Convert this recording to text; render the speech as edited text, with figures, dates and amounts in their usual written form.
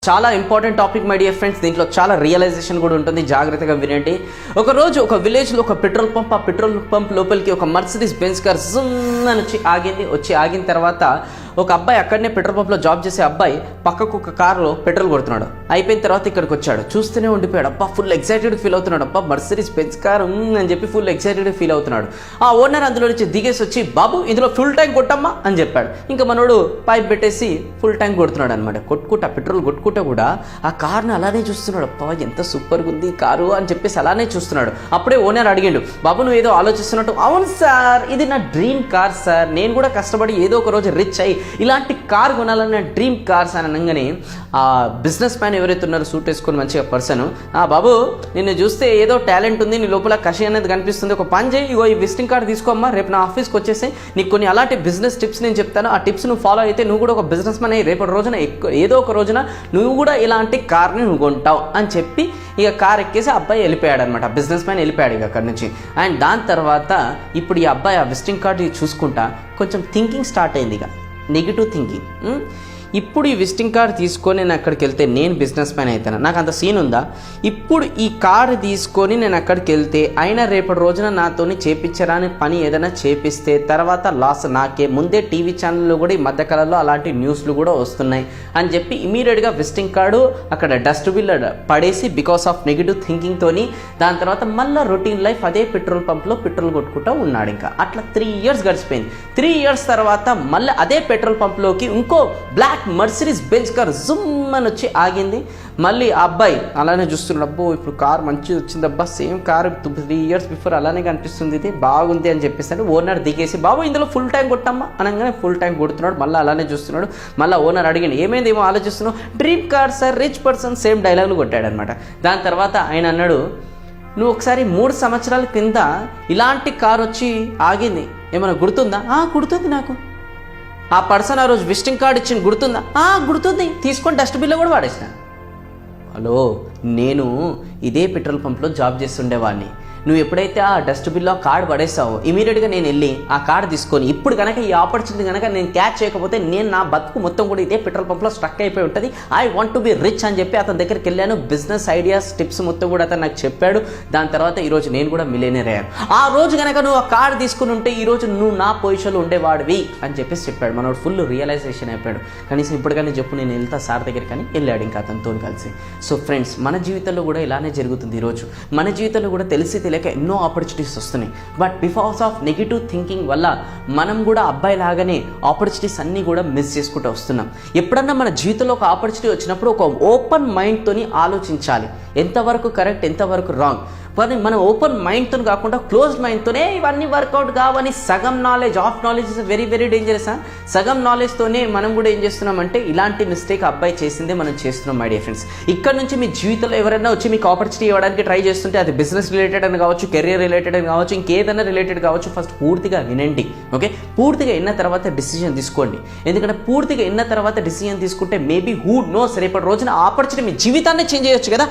చాలా important topic my dear friends. దీంట్లో చాలా రియలైజేషన్ కూడా ఉంటుంది, జాగ్రత్తగా వినండి. ఒక రోజు ఒక విలేజ్లో ఒక పెట్రోల్ పంప్, ఆ పెట్రోల్ పంప్ లోపలికి ఒక మర్సిడీస్ బెంజ్ కార్ జుమ్ అని వచ్చి ఆగిన తర్వాత ఒక అబ్బాయి అక్కడనే పెట్రోల్ పంప్లో జాబ్ చేసే అబ్బాయి పక్కకు ఒక కారులో పెట్రోల్ కొడుతున్నాడు. అయిపోయిన తర్వాత ఇక్కడికి వచ్చాడు, చూస్తూనే ఉండిపోయాడు. అబ్బా ఫుల్ ఎక్సైటెడ్ ఫీల్ అవుతున్నాడు. అబ్బా మర్సిడీస్ బెంజ్ కార్ అని చెప్పి ఫుల్ ఎక్సైటెడ్ ఫీల్ అవుతున్నాడు. ఆ ఓనర్ అందులో నుంచి దిగేసి వచ్చి, బాబు ఇందులో ఫుల్ ట్యాంక్ కొట్టమ్మా అని చెప్పాడు. ఇంకా మనోడు పైప్ పెట్టేసి ఫుల్ ట్యాంక్ కొడుతున్నాడు అనమాట. పెట్రోల్ కొట్టుకుంటా కూడా ఆ కార్ని అలానే చూస్తున్నాడు. అబ్బా ఎంత సూపర్గా ఉంది ఈ కారు అని చెప్పేసి అలానే చూస్తున్నాడు. అప్పుడే ఓనర్ అడిగాడు, బాబు నువ్వు ఏదో ఆలోచిస్తున్నట్టు. అవును సార్, ఇది నా డ్రీమ్ కార్ సార్, నేను కూడా కష్టపడి ఏదో ఒక రోజు రిచ్ అయ్యి ఇలాంటి కార్ కొనాలన్న డ్రీమ్ కార్స్ అని అనగానే ఆ బిజినెస్ మ్యాన్ ఎవరైతే ఉన్నారో సూట్ వేసుకొని మంచిగా పర్సన్, బాబు నిన్ను చూస్తే ఏదో టాలెంట్ ఉంది, నీ లోపల కషి అనేది కనిపిస్తుంది, ఒక పని చేయి, ఇగో ఈ విజిటింగ్ కార్డ్ తీసుకోమ్మా, రేపు నా ఆఫీస్కి వచ్చేసి నీకు కొన్ని అలాంటి బిజినెస్ టిప్స్ నేను చెప్తాను, ఆ టిప్స్ నువ్వు ఫాలో అయితే నువ్వు కూడా ఒక బిజినెస్ మ్యాన్ అయ్యి రేపటి రోజున ఏదో ఒక రోజున నువ్వు కూడా ఇలాంటి కార్ని నువ్వు కొంటావు అని చెప్పి ఇక కార్ ఎక్కేసి అబ్బాయి వెళ్ళిపోయాడు అనమాట. బిజినెస్ మ్యాన్ వెళ్ళిపోయాడు ఇక అక్కడి నుంచి. అండ్ దాని తర్వాత ఇప్పుడు ఈ అబ్బాయి ఆ విజిటింగ్ కార్డు చూసుకుంటా కొంచెం థింకింగ్ స్టార్ట్ అయింది, ఇక నెగిటివ్ థింకింగ్. ఇప్పుడు ఈ విజిటింగ్ కార్డ్ తీసుకొని నేను అక్కడికి వెళ్తే నేను బిజినెస్ మ్యాన్ అవుతాను, నాకు అంత సీన్ ఉందా? ఇప్పుడు ఈ కార్డు తీసుకొని నేను అక్కడికి వెళ్తే అయినా రేపటి రోజున నాతోని చేపించరాని పని ఏదైనా చేపిస్తే తర్వాత లాస్ నాకే. ముందే టీవీ ఛానల్లో కూడా ఈ మధ్యకాలంలో అలాంటి న్యూస్లు కూడా వస్తున్నాయి అని చెప్పి ఇమీడియట్గా విజిటింగ్ కార్డు అక్కడ డస్ట్బిన్లో పడేసి బికాస్ ఆఫ్ నెగిటివ్ థింకింగ్తోని దాని తర్వాత మళ్ళీ రొటీన్ లైఫ్ అదే పెట్రోల్ పంప్లో పెట్రోల్ కొట్టుకుంటూ ఉన్నాడు. ఇంకా అట్లా 3 years గడిచిపోయింది. 3 years తర్వాత మళ్ళీ అదే పెట్రోల్ పంప్లోకి ఇంకో బ్లాక్ మర్సిడీస్ బెంజ్ కార్ జుమ్ అని వచ్చి ఆగింది. మళ్ళీ ఆ అబ్బాయి అలానే చూస్తున్నాడు, అబ్బో ఇప్పుడు కార్ మంచిది వచ్చింది, అబ్బా సేమ్ కార్ 3 years బిఫోర్ అలానే కనిపిస్తుంది, ఇది బాగుంది అని చెప్పేసి ఓనర్ దిగేసి, బాబు ఇందులో ఫుల్ ట్యాంక్ కొట్టమ్మా అనగానే ఫుల్ ట్యాంక్ కొడుతున్నాడు. మళ్ళీ అలానే చూస్తున్నాడు. మళ్ళీ ఓనర్ అడిగాడు, ఏమైంది ఏమో ఆలోచిస్తున్నావు? Dream car sir, rich person, same డైలాగులు కొట్టాడు అనమాట. దాని తర్వాత ఆయన అన్నాడు, నువ్వు ఒకసారి 3 సంవత్సరాల కింద ఇలాంటి కార్ వచ్చి ఆగింది, ఏమైనా గుర్తుందా? గుర్తుంది నాకు. ఆ పర్సన్ ఆ రోజు విజిటింగ్ కార్డు ఇచ్చింది గుర్తుందా? గుర్తుంది, తీసుకొని డస్ట్బిన్లో కూడా వాడేసిన. హలో, నేను ఇదే పెట్రోల్ పంప్లో జాబ్ చేస్తుండేవాడిని. నువ్వు ఎప్పుడైతే ఆ డస్ట్బిన్లో కార్డు పడేస్తావో ఇమీడియట్గా నేను వెళ్ళి ఆ కార్డు తీసుకొని ఇప్పుడు కనుక ఈ ఆపర్చునిటీ కనుక నేను క్యాచ్ చేయకపోతే నేను నా బతుకు మొత్తం కూడా ఇదే పెట్రోల్ పంప్లో స్ట్రక్ అయిపోయి ఉంటుంది. I want to be rich అని చెప్పి అతని దగ్గరికి వెళ్ళాను. బిజినెస్ ఐడియాస్ టిప్స్ మొత్తం కూడా అతను నాకు చెప్పాడు. దాని తర్వాత ఈరోజు నేను కూడా మిలియనర్ అయ్యాను. ఆ రోజు కనుక నువ్వు ఆ కార్డు తీసుకుని ఉంటే ఈరోజు నువ్వు నా పొజిషన్లో ఉండేవాడివి అని చెప్పేసి చెప్పాడు. మనోడు ఫుల్ రియలైజేషన్ అయిపోయాడు. కనీసం ఇప్పటికైనా చెప్పు, నేను వెళ్తా సార్ దగ్గరికి అని వెళ్ళాడు ఇంకా అతనితో కలిసి. సో ఫ్రెండ్స్, మన జీవితంలో కూడా ఇలానే జరుగుతుంది. ఈరోజు మన జీవితంలో కూడా తెలిసి తెలియక ఎన్నో ఆపర్చునిటీస్ వస్తున్నాయి. But because of negative thinking వల్ల మనం కూడా అబ్బాయి లాగానే ఆపర్చునిటీస్ అన్నీ కూడా మిస్ చేసుకుంటూ వస్తున్నాం. ఎప్పుడన్నా మన జీవితంలో ఒక ఆపర్చునిటీ వచ్చినప్పుడు ఒక ఓపెన్ మైండ్తోని ఆలోచించాలి, ఎంతవరకు కరెక్ట్ ఎంతవరకు రాంగ్. కానీ మనం ఓపెన్ మైండ్తో కాకుండా క్లోజ్డ్ మైండ్తోనే ఇవన్నీ వర్కౌట్ కావని సగం knowledge, of knowledge is very very dangerous. సగం నాలెడ్జ్తోనే మనం కూడా ఏం చేస్తున్నామంటే ఇలాంటి మిస్టేక్ అబ్బాయి చేసిందే మనం చేస్తున్నాం మై డియర్ ఫ్రెండ్స్. ఇక్కడ నుంచి మీ జీవితంలో ఎవరైనా వచ్చి మీకు ఆపర్చునిటీ ఇవ్వడానికి ట్రై చేస్తుంటే అది బిజినెస్ రిలేటెడ్ అని కావచ్చు, కెరియర్ రిలేటెడ్ అని కావచ్చు, ఇంకేదైనా రిలేటెడ్ కావచ్చు, ఫస్ట్ పూర్తిగా వినండి. ఓకే, పూర్తిగా విన్న తర్వాత డిసిజన్ తీసుకోండి. ఎందుకంటే పూర్తిగా విన్న తర్వాత డిసిజన్ తీసుకుంటే మేబీ హూ నోస్ రేపటి రోజున ఆపర్చునిటీ మీ జీవితాన్ని చేంజ్ చేయొచ్చు కదా.